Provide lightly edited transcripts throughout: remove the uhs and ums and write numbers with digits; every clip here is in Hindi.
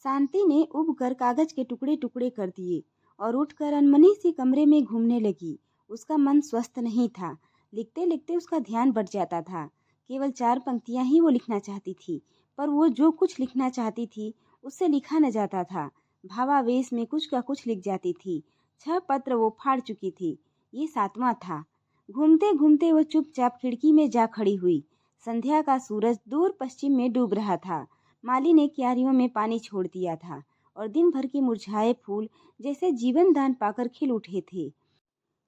शांति ने उबकर कागज के टुकड़े टुकड़े कर दिए और उठकर अनमनी सी कमरे में घूमने लगी। उसका मन स्वस्थ नहीं था। लिखते लिखते उसका ध्यान बढ़ जाता था। केवल 4 पंक्तियां ही वो लिखना चाहती थी, पर वो जो कुछ लिखना चाहती थी उससे लिखा न जाता था। भावावेश में कुछ का कुछ लिख जाती थी। 6 पत्र वो फाड़ चुकी थी, ये 7वां था। घूमते घूमते वो चुपचाप खिड़की में जा खड़ी हुई। संध्या का सूरज दूर पश्चिम में डूब रहा था। माली ने क्यारियों में पानी छोड़ दिया था और दिन भर के मुरझाए फूल जैसे जीवन दान पाकर खिल उठे थे।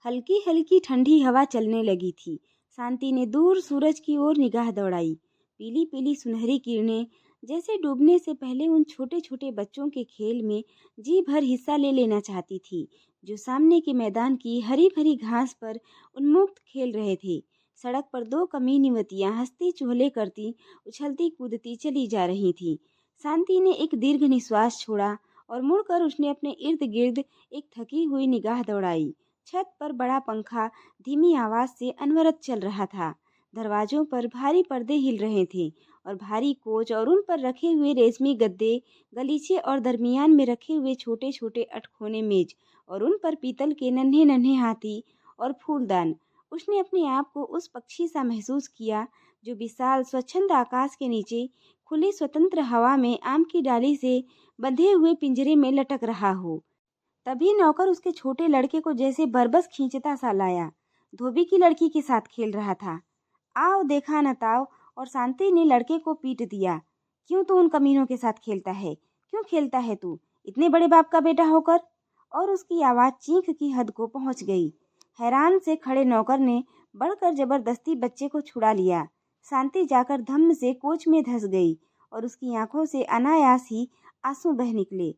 हल्की हल्की ठंडी हवा चलने लगी थी। शांति ने दूर सूरज की ओर निगाह दौड़ाई। पीली पीली सुनहरी किरणें जैसे डूबने से पहले उन छोटे छोटे बच्चों के खेल में जी भर हिस्सा ले लेना चाहती थी, जो सामने के मैदान की हरी भरी घास पर उन्मुक्त खेल रहे थे। सड़क पर 2 कमीनी युवतियां हंसती चुहले करती उछलती कूदती चली जा रही थीं। शांति ने एक दीर्घ निश्वास छोड़ा और मुड़कर उसने अपने इर्द गिर्द एक थकी हुई निगाह दौड़ाई। छत पर बड़ा पंखा धीमी आवाज से अनवरत चल रहा था। दरवाजों पर भारी पर्दे हिल रहे थे और भारी कोच और उन पर रखे हुए रेशमी गद्दे, गलीचे और दरमियान में रखे हुए छोटे छोटे अटखोने मेज और उन पर पीतल के नन्हे नन्हे हाथी और फूलदान। उसने अपने आप को उस पक्षी सा महसूस किया जो विशाल स्वच्छंद आकाश के नीचे खुली स्वतंत्र हवा में आम की डाली से बंधे हुए पिंजरे में लटक रहा हो। तभी नौकर उसके छोटे लड़के को जैसे बरबस खींचता सा लाया। धोबी की लड़की के साथ खेल रहा था। आओ देखा न ताओ, और शांति ने लड़के को पीट दिया। क्यों तू उन कमीनों के साथ खेलता है? क्यों खेलता है तू, इतने बड़े बाप का बेटा होकर? और उसकी आवाज चीख की हद को पहुंच गई। हैरान से खड़े नौकर ने बढ़कर जबरदस्ती बच्चे को छुड़ा लिया। शांति जाकर धम्म से कोच में धंस गई और उसकी आंखों से अनायास ही आंसू बह निकले।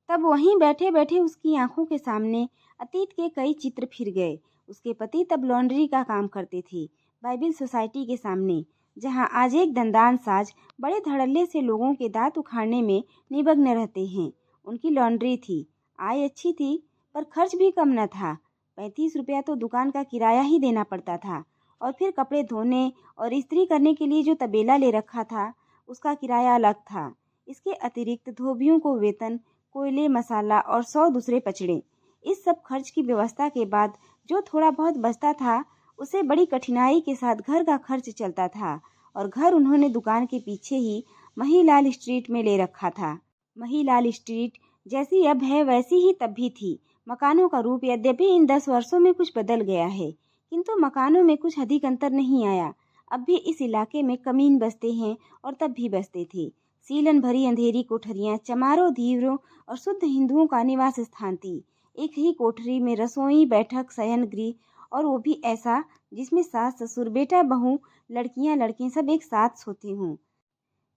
तब वहीं बैठे बैठे उसकी आंखों के सामने अतीत के कई चित्र फिर गए। उसके पति तब लॉन्ड्री का काम करते थे, बाइबिल सोसाइटी के सामने, जहां आज एक दंदान साज बड़े धड़ल्ले से लोगों के दांत उखाड़ने में निमग्न रहते हैं। उनकी लॉन्ड्री थी। आय अच्छी थी, पर खर्च भी कम न था। 35 रुपया तो दुकान का किराया ही देना पड़ता था, और फिर कपड़े धोने और इस्त्री करने के लिए जो तबेला ले रखा था उसका किराया अलग था। इसके अतिरिक्त धोबियों को वेतन, कोयले, मसाला और 100 दूसरे पचड़े। इस सब खर्च की व्यवस्था के बाद जो थोड़ा बहुत बचता था उसे बड़ी कठिनाई के साथ घर का खर्च चलता था। और घर उन्होंने दुकान के पीछे ही महीलाल स्ट्रीट में ले रखा था। महीलाल स्ट्रीट जैसी अब है वैसी ही तब भी थी। मकानों का रूप यद्यपि इन 10 वर्षों में कुछ बदल गया है, किंतु मकानों में कुछ अधिक अंतर नहीं आया। अब भी इस इलाके में कमीन बसते हैं और तब भी बसते थे। सीलन भरी अंधेरी कोठरियां चमारों, धीवरों और शुद्ध हिंदुओं का निवास स्थान थी। एक ही कोठरी में रसोई, बैठक, शयन गृह, और वो भी ऐसा जिसमें सास ससुर, बेटा बहू, लड़कियां लड़के सब एक साथ सोते हों।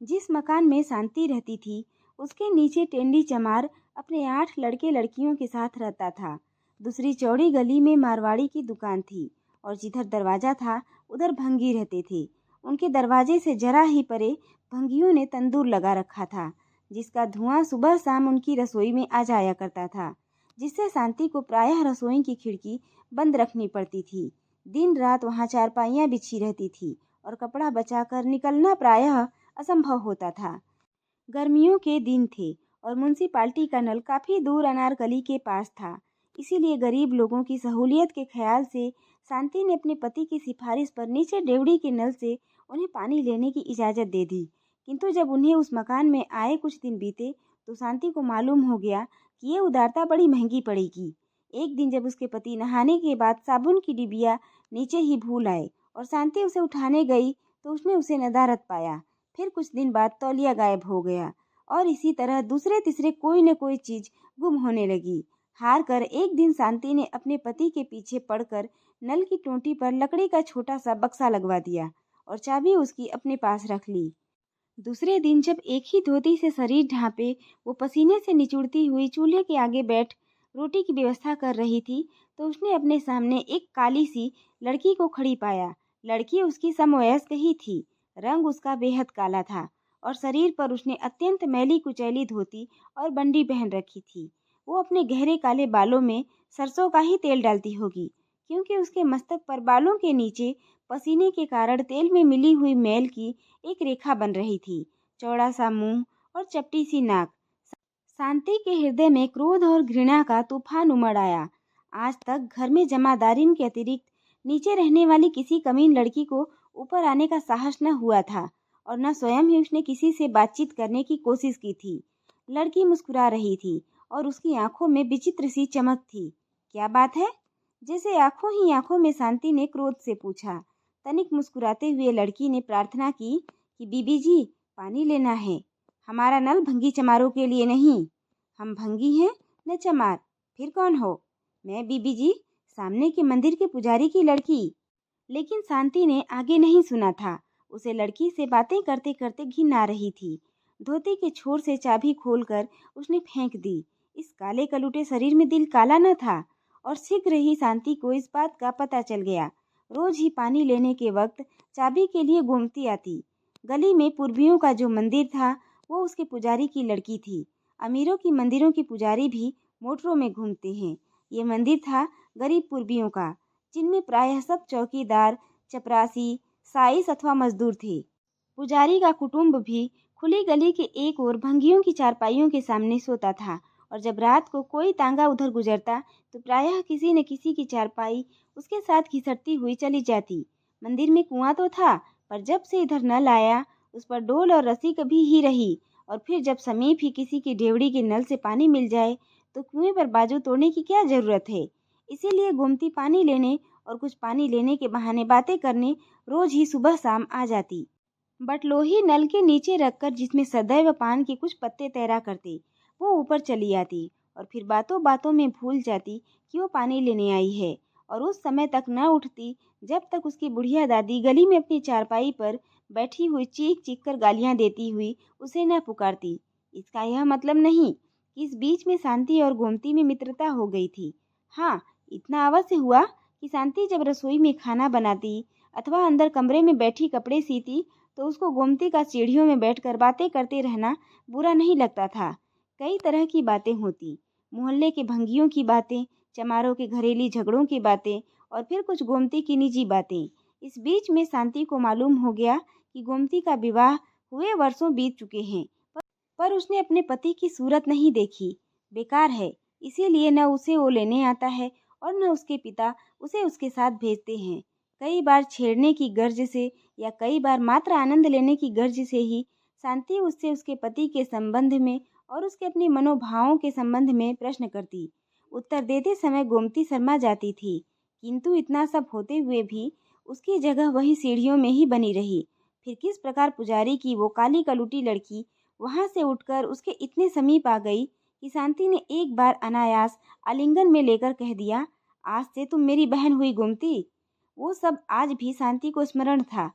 जिस मकान में शांति रहती थी उसके नीचे टेंडी चमार अपने 8 लड़के लड़कियों के साथ रहता था। दूसरी चौड़ी गली में मारवाड़ी की दुकान थी और जिधर दरवाजा था उधर भंगी रहते थे। उनके दरवाजे से जरा ही परे भंगियों ने तंदूर लगा रखा था, जिसका धुआं सुबह शाम उनकी रसोई में आ जाया करता था, जिससे शांति को प्रायः रसोई की खिड़की बंद रखनी पड़ती थी। दिन रात वहां चारपाइयां बिछी रहती थी और कपड़ा बचाकर निकलना प्रायः असंभव होता था। गर्मियों के दिन थे और म्युनिसिपालिटी का नल काफी दूर अनारकली के पास था। इसीलिए गरीब लोगों की सहूलियत के ख्याल से शांति ने अपने पति की सिफारिश पर नीचे डेवड़ी के नल से उन्हें पानी लेने की इजाज़त दे दी। किंतु जब उन्हें उस मकान में आए कुछ दिन बीते तो शांति को मालूम हो गया कि ये उदारता बड़ी महंगी पड़ेगी। एक दिन जब उसके पति नहाने के बाद साबुन की डिबिया नीचे ही भूल आए और शांति उसे उठाने गई तो उसने उसे नदारद पाया। फिर कुछ दिन बाद तौलिया गायब हो गया और इसी तरह दूसरे तीसरे कोई न कोई चीज गुम होने लगी। हार कर एक दिन शांति ने अपने पति के पीछे पड़कर नल की टोंटी पर लकड़ी का छोटा सा बक्सा लगवा दिया और चाबी उसकी अपने पास रख ली। दूसरे दिन जब एक ही धोती से शरीर ढांपे वो पसीने से निचुड़ती हुई चूल्हे के आगे बैठ रोटी की व्यवस्था कर रही थी तो उसने अपने सामने एक काली सी लड़की को खड़ी पाया। लड़की उसकी समवयस्क ही थी। रंग उसका बेहद काला था और शरीर पर उसने अत्यंत मैली कुचैली धोती और बंडी पहन रखी थी। वो अपने गहरे काले बालों में सरसों का ही तेल डालती होगी, क्योंकि उसके मस्तक पर बालों के नीचे पसीने के कारण तेल में मिली हुई मैल की एक रेखा बन रही थी। चौड़ा सा मुंह और चपटी सी नाक, शांति के हृदय में क्रोध और घृणा का तूफान उमड़ आया। आज तक घर में जमादारिन के अतिरिक्त नीचे रहने वाली किसी कमीन लड़की को ऊपर आने का साहस न हुआ था और न स्वयं ही उसने किसी से बातचीत करने की कोशिश की थी। लड़की मुस्कुरा रही थी और उसकी आंखों में विचित्र सी चमक थी। क्या बात है? जैसे आंखों ही आंखों में शांति ने क्रोध से पूछा। तनिक मुस्कुराते हुए लड़की ने प्रार्थना की कि बीबी जी, पानी लेना है। हमारा नल भंगी चमारों के लिए नहीं। हम भंगी हैं न चमार। फिर कौन हो? मैं बीबी जी, सामने के मंदिर के पुजारी की लड़की। लेकिन शांति ने आगे नहीं सुना था। उसे लड़की से बातें करते करते घिन आ रही थी। धोती के छोर से चाबी खोलकर उसने फेंक दी। इस काले कलूटे शरीर में दिल काला न था और शीघ्र ही शांति को इस बात का पता चल गया। रोज ही पानी लेने के वक्त चाबी के लिए घूमती आती। गली में पूर्वियों का जो मंदिर था वो उसके पुजारी की लड़की थी। अमीरों की मंदिरों के पुजारी भी मोटरों में घूमते हैं। ये मंदिर था गरीब पूर्वियों का, जिनमें प्रायः सब चौकीदार, चपरासी, साइस अथवा मजदूर थे। पुजारी का कुटुंब भी खुली गली के एक ओर भंगियों की चारपाइयों के सामने सोता था और जब रात को कोई तांगा उधर गुजरता तो प्रायः किसी न किसी की चारपाई उसके साथ घिसटती हुई चली जाती। मंदिर में कुआं तो था, पर जब से इधर नल आया उस पर डोल और रस्सी कभी ही रही और फिर जब समीप ही किसी की डेवड़ी के नल से पानी मिल जाए तो कुएं पर बाजू तोड़ने की क्या जरूरत है। इसीलिए गोमती पानी लेने और कुछ पानी लेने के बहाने बातें करने रोज ही सुबह शाम आ जाती। बटलोही नल के नीचे रखकर, जिसमें सदैव पान के कुछ पत्ते तैरा करते, वो ऊपर चली आती और फिर बातों बातों में भूल जाती कि वो पानी लेने आई है और उस समय तक न उठती जब तक उसकी बुढ़िया दादी गली में अपनी चारपाई पर बैठी हुई चीख चीख कर गालियां देती हुई उसे न पुकारती। इसका यह मतलब नहीं कि इस बीच में शांति और गोमती में मित्रता हो गई थी। हाँ, इतना अवश्य हुआ कि शांति जब रसोई में खाना बनाती अथवा अंदर कमरे में बैठी कपड़े सीती तो उसको गोमती का सीढ़ियों में बैठकर बातें करते रहना बुरा नहीं लगता था। कई तरह की बातें होती, मोहल्ले के भंगियों की बातें, चमारों के घरेलू झगड़ों की बातें और फिर कुछ गोमती की निजी बातें। इस बीच में शांति को मालूम हो गया कि गोमती का विवाह हुए वर्षों बीत चुके हैं, पर उसने अपने पति की सूरत नहीं देखी। बेकार है, इसीलिए न उसे वो लेने आता है और न उसके पिता उसे उसके साथ भेजते हैं। कई बार छेड़ने की गर्ज से या कई बार मात्र आनंद लेने की गर्ज से ही शांति उससे उसके पति के संबंध में और उसके अपने मनोभावों के संबंध में प्रश्न करती। उत्तर देते समय गोमती शर्मा जाती थी, किंतु इतना सब होते हुए भी उसकी जगह वही सीढ़ियों में ही बनी रही। फिर किस प्रकार पुजारी की वो काली कलूटी लड़की वहां से उठकर उसके इतने समीप आ गई कि शांति ने एक बार अनायास आलिंगन में लेकर कह दिया, आज से तुम मेरी बहन हुई गोमती। वो सब आज भी शांति को स्मरण था।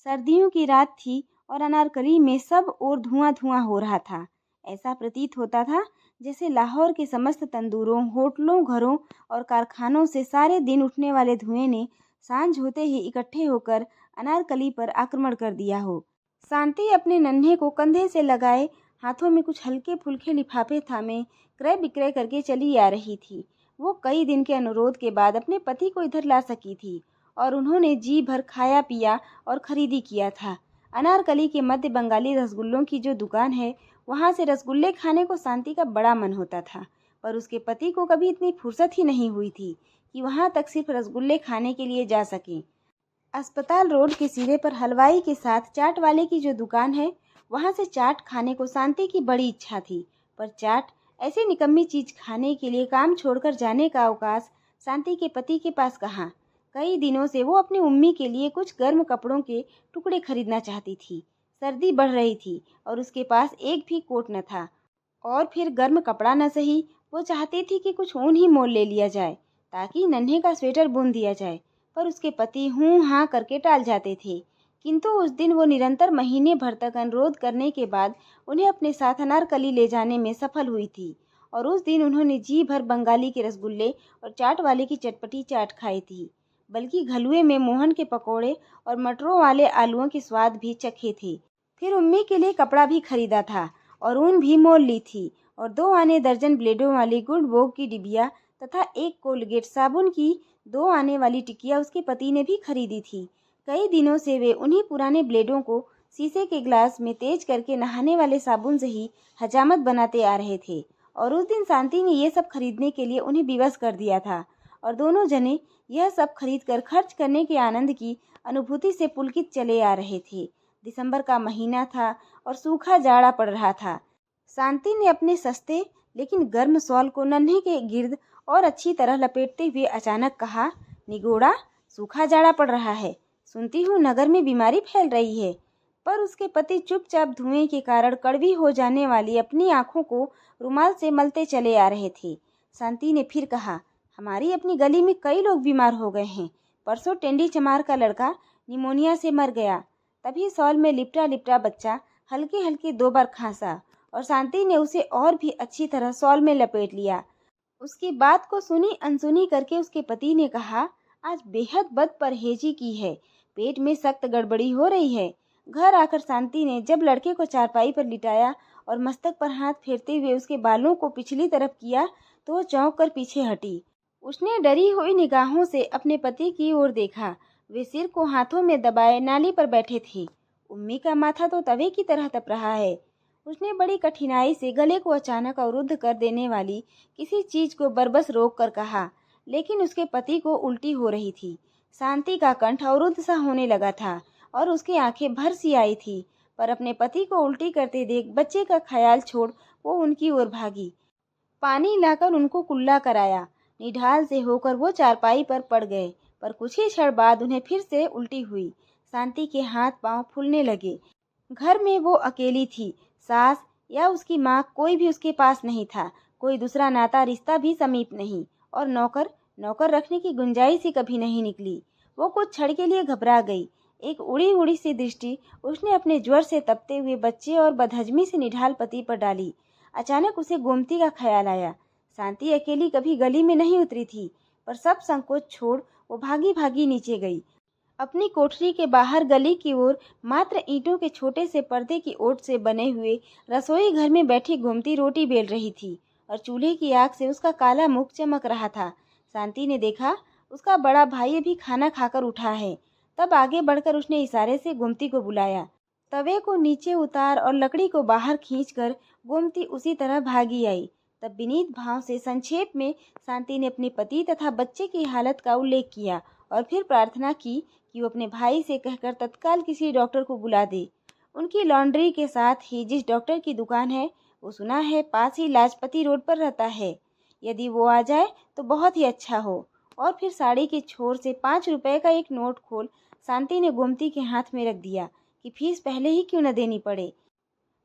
सर्दियों की रात थी और अनारकली में सब ओर धुआं धुआं हो रहा था। ऐसा प्रतीत होता था जैसे लाहौर के समस्त तंदूरों, होटलों, घरों और कारखानों से सारे दिन उठने वाले धुएं ने सांझ होते ही इकट्ठे होकर अनारकली पर आक्रमण कर दिया हो। शांति अपने नन्हे को कंधे से लगाए, हाथों में कुछ हल्के फुल्के लिफाफे थामे क्रय विक्रय करके चली आ रही थी। वो कई दिन के अनुरोध के बाद अपने पति को इधर ला सकी थी और उन्होंने जी भर खाया पिया और खरीदी किया था। अनारकली के मध्य बंगाली रसगुल्लों की जो दुकान है, वहाँ से रसगुल्ले खाने को शांति का बड़ा मन होता था, पर उसके पति को कभी इतनी फुर्सत ही नहीं हुई थी कि वहाँ तक सिर्फ रसगुल्ले खाने के लिए जा सकें। अस्पताल रोड के सिरे पर हलवाई के साथ चाट वाले की जो दुकान है, वहाँ से चाट खाने को शांति की बड़ी इच्छा थी, पर चाट ऐसी निकम्मी चीज खाने के लिए काम छोड़कर जाने का अवकाश शांति के पति के पास कहाँ। कई दिनों से वो अपनी उम्मी के लिए कुछ गर्म कपड़ों के टुकड़े खरीदना चाहती थी। सर्दी बढ़ रही थी और उसके पास एक भी कोट न था, और फिर गर्म कपड़ा न सही, वो चाहती थी कि कुछ ऊन ही मोल ले लिया जाए ताकि नन्हे का स्वेटर बुन दिया जाए, पर उसके पति हूँ हाँ करके टाल जाते थे। किंतु उस दिन वो निरंतर महीने भर तक अनुरोध करने के बाद उन्हें अपने साथ अनारकली ले जाने में सफल हुई थी, और उस दिन उन्होंने जी भर बंगाली के रसगुल्ले और चाट वाले की चटपटी चाट खाई थी, बल्कि घलुए में मोहन के पकौड़े और मटरों वाले आलुओं के स्वाद भी चखे थे। फिर उम्मी के लिए कपड़ा भी खरीदा था और ऊन भी मोल ली थी, और 2 आने दर्जन ब्लेडों वाली गुड वोग की डिबिया तथा एक कोलगेट साबुन की 2 आने वाली टिकिया उसके पति ने भी खरीदी थी। कई दिनों से वे उन्हीं पुराने ब्लेडों को शीशे के गिलास में तेज करके नहाने वाले साबुन से ही हजामत बनाते आ रहे थे। और उस दिन शांति ने ये सब खरीदने के लिए उन्हें विवश कर दिया था और दोनों जने यह सब खरीद कर खर्च करने के आनंद की अनुभूति से पुलकित चले आ रहे थे। दिसंबर का महीना था और सूखा जाड़ा पड़ रहा था। शांति ने अपने सस्ते लेकिन गर्म शॉल को नन्हे के गिर्द और अच्छी तरह लपेटते हुए अचानक कहा, निगोड़ा, सूखा जाड़ा पड़ रहा है। सुनती हूँ नगर में बीमारी फैल रही है। पर उसके पति चुपचाप धुएं के कारण कड़वी हो जाने वाली अपनी आंखों को रुमाल से मलते चले आ रहे थे। शांति ने फिर कहा, हमारी अपनी गली में कई लोग बीमार हो गए हैं। परसों टेंडी चमार का लड़का निमोनिया से मर गया। तभी शॉल में लिपटा लिपटा बच्चा हल्के हल्के 2 बार खांसा और शांति ने उसे और भी अच्छी तरह शॉल में लपेट लिया। उसकी बात को सुनी अनसुनी करके उसके पति ने कहा, आज बेहद बदपरहेजी की है, पेट में सख्त गड़बड़ी हो रही है। घर आकर शांति ने जब लड़के को चारपाई पर लिटाया और मस्तक पर हाथ फेरते हुए उसके बालों को पिछली तरफ किया तो वो चौंक कर पीछे हटी। उसने डरी हुई निगाहों से अपने पति की ओर देखा। वे सिर को हाथों में दबाए नाली पर बैठे थे। उम्मी का माथा तो तवे की तरह तप रहा है। उसने बड़ी कठिनाई से गले को अचानक अवरुद्ध कर देने वाली किसी चीज को बरबस रोक कर कहा, लेकिन उसके पति को उल्टी हो रही थी। शांति का कंठ अवरुद्ध सा होने लगा था और उसकी आंखें भर सी आई थी। पर अपने पति को उल्टी करते देख बच्चे का ख्याल छोड़ वो उनकी ओर भागी। पानी लाकर उनको कुल्ला कराया। निढाल से होकर वो चारपाई पर पड़ गए, पर कुछ ही क्षण बाद उन्हें फिर से उल्टी हुई। शांति के हाथ पांव फूलने लगे। घर में वो अकेली थी। सास या उसकी माँ कोई भी उसके पास नहीं था। कोई दूसरा नाता रिश्ता भी समीप नहीं और नौकर रखने की गुंजाइश ही कभी नहीं निकली। वो कुछ क्षण के लिए घबरा गई। एक उड़ी उड़ी सी दृष्टि उसने अपने ज्वर से तपते हुए बच्चे और बदहजमी से निढाल पति पर डाली। अचानक उसे गोमती का ख्याल आया। शांति अकेली कभी गली में नहीं उतरी थी, पर सब संकोच छोड़ वो भागी भागी नीचे गई। अपनी कोठरी के बाहर गली की ओर मात्र ईंटों के छोटे से पर्दे की ओट से बने हुए रसोई घर में बैठी गोमती रोटी बेल रही थी और चूल्हे की आग से उसका काला मुख चमक रहा था। शांति ने देखा उसका बड़ा भाई अभी खाना खाकर उठा है। तब आगे बढ़कर उसने इशारे से गोमती को बुलाया। तवे को नीचे उतार और लकड़ी को बाहर खींचकर गोमती उसी तरह भागी आई। तब विनीत भाव से संक्षेप में शांति ने अपने पति तथा बच्चे की हालत का उल्लेख किया और फिर प्रार्थना की कि वो अपने भाई से कहकर तत्काल किसी डॉक्टर को बुला दे। उनकी लॉन्ड्री के साथ ही जिस डॉक्टर की दुकान है वो सुना है पास ही लाजपति रोड पर रहता है। यदि वो आ जाए तो बहुत ही अच्छा हो। और फिर साड़ी के छोर से 5 रुपए का एक नोट खोल शांति ने गोमती के हाथ में रख दिया कि फीस पहले ही क्यों न देनी पड़े,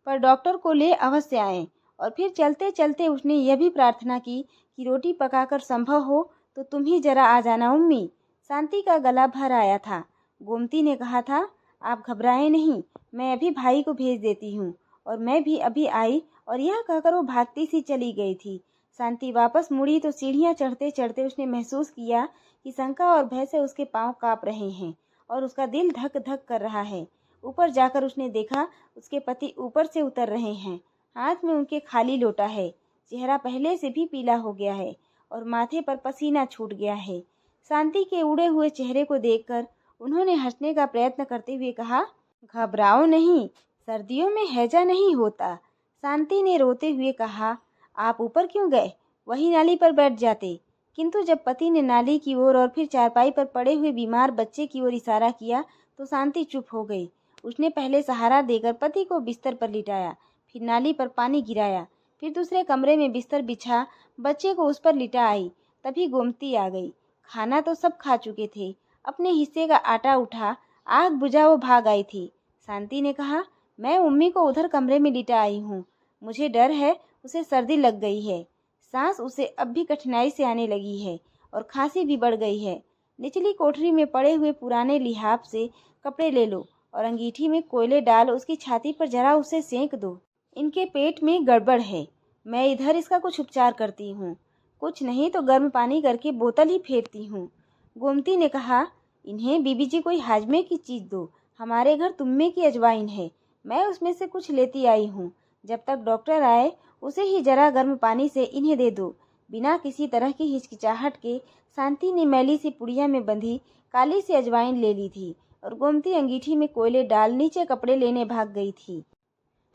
पर डॉक्टर को ले अवश्य आए। और फिर चलते चलते उसने यह भी प्रार्थना की कि रोटी पकाकर संभव हो तो तुम ही जरा आ जाना उम्मी। शांति का गला भर आया था। गोमती ने कहा था, आप घबराएं नहीं, मैं अभी भाई को भेज देती हूँ। और मैं भी अभी आई। और यह कहकर वो भागती सी चली गई थी। शांति वापस मुड़ी तो सीढ़ियाँ चढ़ते चढ़ते उसने महसूस किया कि शंका और भय से उसके पांव कांप रहे हैं और उसका दिल धक धक कर रहा है। ऊपर जाकर उसने देखा उसके पति ऊपर से उतर रहे हैं। हाथ में उनके खाली लोटा है। चेहरा पहले से भी पीला हो गया है और माथे पर पसीना छूट गया है। शांति के उड़े हुए चेहरे को देखकर उन्होंने हंसने का प्रयत्न करते हुए कहा, घबराओ नहीं, सर्दियों में हैजा नहीं होता। शांति ने रोते हुए कहा, आप ऊपर क्यों गए, वही नाली पर बैठ जाते। किंतु जब पति ने नाली की ओर और फिर चारपाई पर पड़े हुए बीमार बच्चे की ओर इशारा किया तो शांति चुप हो गई। उसने पहले सहारा देकर पति को बिस्तर पर लिटाया, फिर नाली पर पानी गिराया, फिर दूसरे कमरे में बिस्तर बिछा बच्चे को उस पर लिटा आई। तभी गोमती आ गई। खाना तो सब खा चुके थे। अपने हिस्से का आटा उठा, आग बुझा वो भाग आई थी। शांति ने कहा, मैं उम्मी को उधर कमरे में लिटा आई हूँ। मुझे डर है उसे सर्दी लग गई है। सांस उसे अब भी कठिनाई से आने लगी है और खांसी भी बढ़ गई है। निचली कोठरी में पड़े हुए पुराने लिहाफ से कपड़े ले लो और अंगीठी में कोयले डाल उसकी छाती पर जरा उसे सेंक दो। इनके पेट में गड़बड़ है। मैं इधर इसका कुछ उपचार करती हूँ। कुछ नहीं तो गर्म पानी करके बोतल ही फेरती हूँ। गोमती ने कहा, इन्हें बीबी जी कोई हाजमे की चीज़ दो। हमारे घर तुम्मे की अजवाइन है, मैं उसमें से कुछ लेती आई हूँ। जब तक डॉक्टर आए उसे ही जरा गर्म पानी से इन्हें दे दो। बिना किसी तरह की हिचकिचाहट के शांति ने मैली सी पुड़िया में बंधी काली सी अजवाइन ले ली थी और गोमती अंगीठी में कोयले डाल नीचे कपड़े लेने भाग गई थी।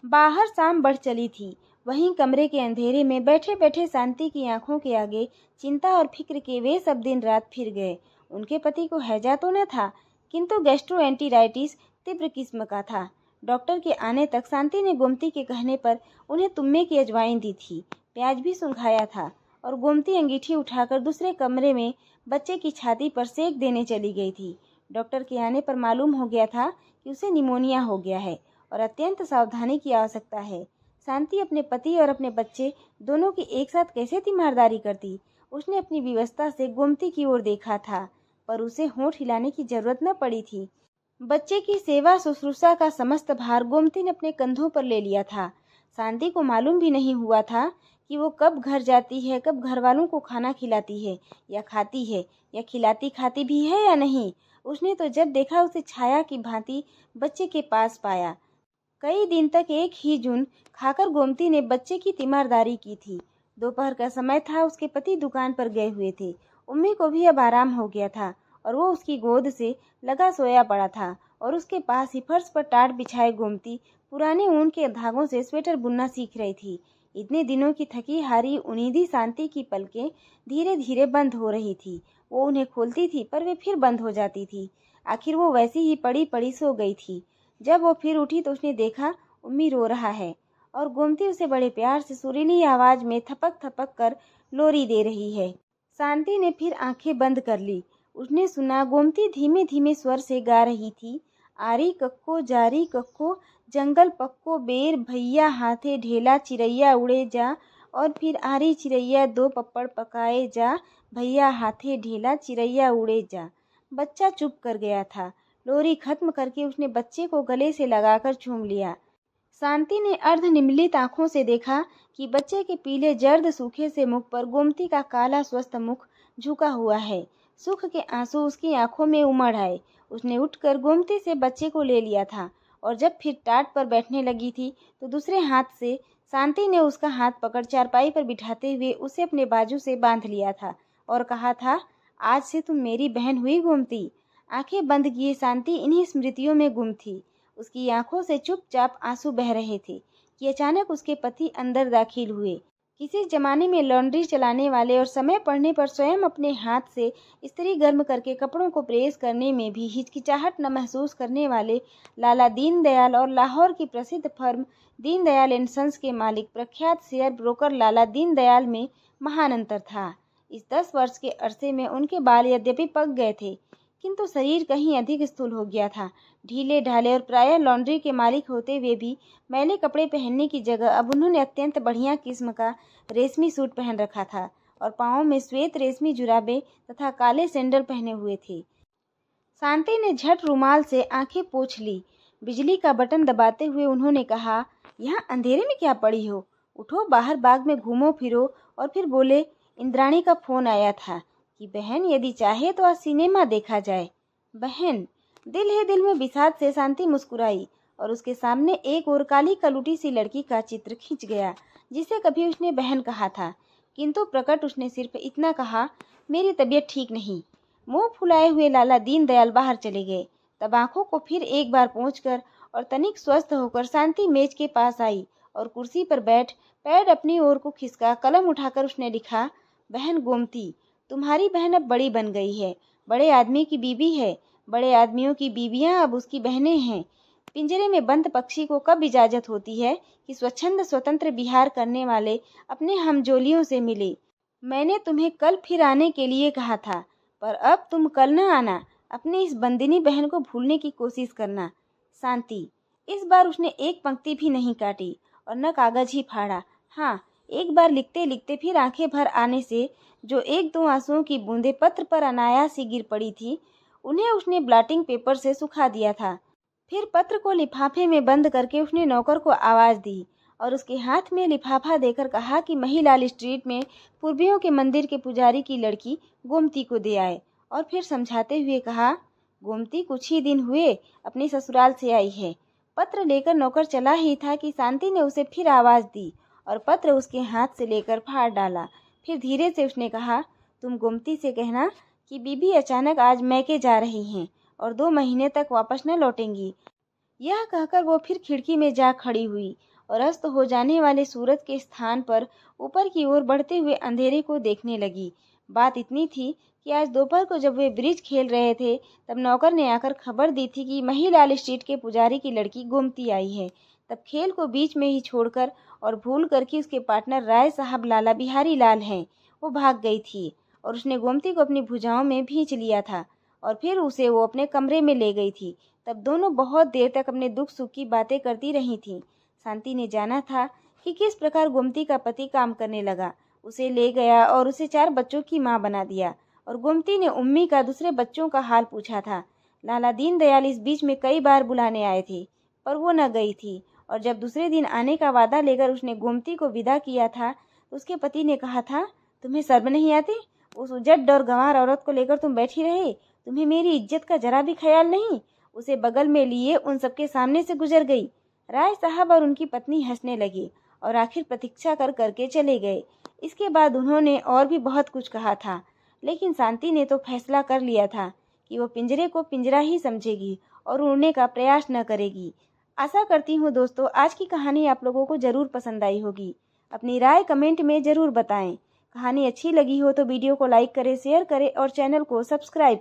बाहर शाम बढ़ चली थी। वहीं कमरे के अंधेरे में बैठे बैठे शांति की आंखों के आगे चिंता और फिक्र के वे सब दिन रात फिर गए। उनके पति को हैजा तो न था, किंतु गैस्ट्रोएंटेराइटिस तीव्र किस्म का था। डॉक्टर के आने तक शांति ने गोमती के कहने पर उन्हें तुम्मे की अजवाइन दी थी, प्याज भी सुंघाया था, और गोमती अंगीठी उठाकर दूसरे कमरे में बच्चे की छाती पर सेक देने चली गई थी। डॉक्टर के आने पर मालूम हो गया था कि उसे निमोनिया हो गया है और अत्यंत सावधानी की आवश्यकता है। शांति अपने पति और अपने बच्चे दोनों की एक साथ कैसे तीमारदारी करती। उसने अपनी विवशता से गोमती की ओर देखा था, पर उसे होंठ हिलाने की जरूरत न पड़ी थी। बच्चे की सेवा शुश्रूषा का समस्त भार गोमती ने अपने कंधों पर ले लिया था। शांति को मालूम भी नहीं हुआ था कि वो कब घर जाती है, कब घर वालों को खाना खिलाती है या खाती है, या खिलाती खाती भी है या नहीं। उसने तो जब देखा उसे छाया की भांति बच्चे के पास पाया। कई दिन तक एक ही जुन खाकर गोमती ने बच्चे की तीमारदारी की थी। दोपहर का समय था, उसके पति दुकान पर गए हुए थे। उम्मी को भी अब आराम हो गया था और वो उसकी गोद से लगा सोया पड़ा था, और उसके पास ही फर्श पर टाट बिछाए गोमती पुराने ऊन के धागों से स्वेटर बुनना सीख रही थी। इतने दिनों की थकी हारी उन्नीदी शांति की पलकें धीरे धीरे बंद हो रही थी। वो उन्हें खोलती थी पर वे फिर बंद हो जाती थी। आखिर वो वैसी ही पड़ी पड़ी सो गई थी। जब वो फिर उठी तो उसने देखा उम्मी रो रहा है और गोमती उसे बड़े प्यार से सुरीली आवाज में थपक थपक कर लोरी दे रही है। शांति ने फिर आंखें बंद कर ली। उसने सुना गोमती धीमे धीमे स्वर से गा रही थी, आरी कक्को जारी कक्को जंगल पक्को बेर भैया हाथे ढेला चिरैया उड़े जा, और फिर आरी चिरैया दो पप्पड़ पकाए जा भैया हाथे ढेला चिरैया उड़े जा। बच्चा चुप कर गया था। लोरी खत्म करके उसने बच्चे को गले से लगाकर चूम लिया। शांति ने अर्ध निमीलित आंखों से देखा कि बच्चे के पीले जर्द सूखे से मुख पर गोमती का काला स्वस्थ मुख झुका हुआ है। सुख के आंसू उसकी आंखों में उमड़ आए। उसने उठकर गोमती से बच्चे को ले लिया था और जब फिर टाट पर बैठने लगी थी तो दूसरे हाथ से शांति ने उसका हाथ पकड़ चारपाई पर बिठाते हुए उसे अपने बाजू से बांध लिया था और कहा था, आज से तुम मेरी बहन हुई गोमती। आंखें बंद किए शांति इन्हीं स्मृतियों में गुम थी। उसकी आंखों से चुपचाप आंसू बह रहे थे कि अचानक उसके पति अंदर दाखिल हुए। किसी जमाने में लॉन्ड्री चलाने वाले और समय पड़ने पर स्वयं अपने हाथ से इस्त्री गर्म करके कपड़ों को प्रेस करने में भी हिचकिचाहट न महसूस करने वाले लाला दीनदयाल और लाहौर की प्रसिद्ध फर्म दीनदयाल एंड सन्स के मालिक प्रख्यात शेयर ब्रोकर लाला दीनदयाल में महान अंतर था। इस 10 वर्ष के अरसे में उनके बाल यद्यपि पक गए थे, किंतु शरीर कहीं अधिक स्थूल हो गया था। ढीले ढाले और प्रायः लॉन्ड्री के मालिक होते हुए भी मैले कपड़े पहनने की जगह अब उन्होंने अत्यंत बढ़िया किस्म का रेशमी सूट पहन रखा था और पाँवों में श्वेत रेशमी जुराबे तथा काले सैंडल पहने हुए थे। शांति ने झट रुमाल से आंखें पोंछ ली। बिजली का बटन दबाते हुए उन्होंने कहा, यहाँ अंधेरे में क्या पड़ी हो? उठो, बाहर बाग में घूमो फिरो। और फिर बोले, इंद्राणी का फोन आया था कि बहन यदि चाहे तो आज सिनेमा देखा जाए। बहन? दिल ही दिल में विषाद से शांति मुस्कुराई और उसके सामने एक और काली कलुटी सी लड़की का चित्र खिंच गया जिसे कभी उसने बहन कहा था, किंतु प्रकट उसने सिर्फ इतना कहा, मेरी तबीयत ठीक नहीं। मुंह फुलाए हुए लाला दीनदयाल बाहर चले गए। तब आंखों को फिर एक बार पोंछकर और तनिक स्वस्थ होकर शांति मेज के पास आई और कुर्सी पर बैठ पैड अपनी ओर को खिसका कलम उठाकर उसने लिखा, बहन गोमती, तुम्हारी बहन अब बड़ी बन गई है, बड़े आदमी की बीबी है, बड़े आदमियों की बीबियां अब उसकी बहनें हैं। पिंजरे में बंद पक्षी को कब इजाजत होती है कि स्वच्छंद स्वतंत्र विहार करने वाले अपने हमजोलियों से मिले। मैंने तुम्हें कल फिर आने के लिए कहा था, पर अब तुम कल न आना। अपनी इस बंदिनी बहन को भूलने की कोशिश करना। शांति। इस बार उसने एक पंक्ति भी नहीं काटी और न कागज ही फाड़ा। हाँ, एक बार लिखते लिखते फिर आंखें भर आने से जो एक दो आंसुओं की बूंदें पत्र पर अनायास ही गिर पड़ी थी, उन्हें उसने ब्लॉटिंग पेपर से सुखा दिया था। फिर पत्र को लिफाफे में बंद करके उसने नौकर को आवाज दी और उसके हाथ में लिफाफा देकर कहा कि महिलाल स्ट्रीट में पूर्वियों के मंदिर के पुजारी की लड़की गोमती को दे आए, और फिर समझाते हुए कहा, गोमती कुछ ही दिन हुए अपने ससुराल से आई है। पत्र लेकर नौकर चला ही था कि शांति ने उसे फिर आवाज दी और पत्र उसके हाथ से लेकर फाड़ डाला। फिर धीरे से उसने कहा, तुम गोमती से कहना कि बीबी अचानक आज मैके जा रही हैं और 2 महीने तक वापस न लौटेंगी। यह कहकर वो फिर खिड़की में जा खड़ी हुई और अस्त हो जाने वाले सूरज के स्थान पर ऊपर की ओर बढ़ते हुए अंधेरे को देखने लगी। बात इतनी थी कि आज दोपहर को जब वे ब्रिज खेल रहे थे तब नौकर ने आकर खबर दी थी कि महिलाल स्ट्रीट के पुजारी की लड़की गोमती आई है। तब खेल को बीच में ही छोड़कर और भूल कर कि उसके पार्टनर राय साहब लाला बिहारी लाल हैं, वो भाग गई थी और उसने गोमती को अपनी भुजाओं में भींच लिया था और फिर उसे वो अपने कमरे में ले गई थी। तब दोनों बहुत देर तक अपने दुख सुख की बातें करती रही थीं। शांति ने जाना था कि किस प्रकार गोमती का पति काम करने लगा, उसे ले गया और उसे 4 बच्चों की मां बना दिया। और गोमती ने उम्मी का दूसरे बच्चों का हाल पूछा था। लाला दीनदयाल इस बीच में कई बार बुलाने आए थे पर वो न गई थी और जब दूसरे दिन आने का वादा लेकर उसने गोमती को विदा किया था तो उसके पति ने कहा था, तुम्हें शर्म नहीं आती? उस उजड़ और गंवार औरत को लेकर तुम बैठी रहे, तुम्हें मेरी इज्जत का जरा भी ख्याल नहीं? उसे बगल में लिए उन सबके सामने से गुजर गई। राय साहब और उनकी पत्नी हंसने लगी और आखिर प्रतीक्षा कर करके चले गए। इसके बाद उन्होंने और भी बहुत कुछ कहा था, लेकिन शांति ने तो फैसला कर लिया था कि वो पिंजरे को पिंजरा ही समझेगी और उड़ने का प्रयास न करेगी। आशा करती हूँ दोस्तों आज की कहानी आप लोगों को ज़रूर पसंद आई होगी। अपनी राय कमेंट में ज़रूर बताएं। कहानी अच्छी लगी हो तो वीडियो को लाइक करें, शेयर करें और चैनल को सब्सक्राइब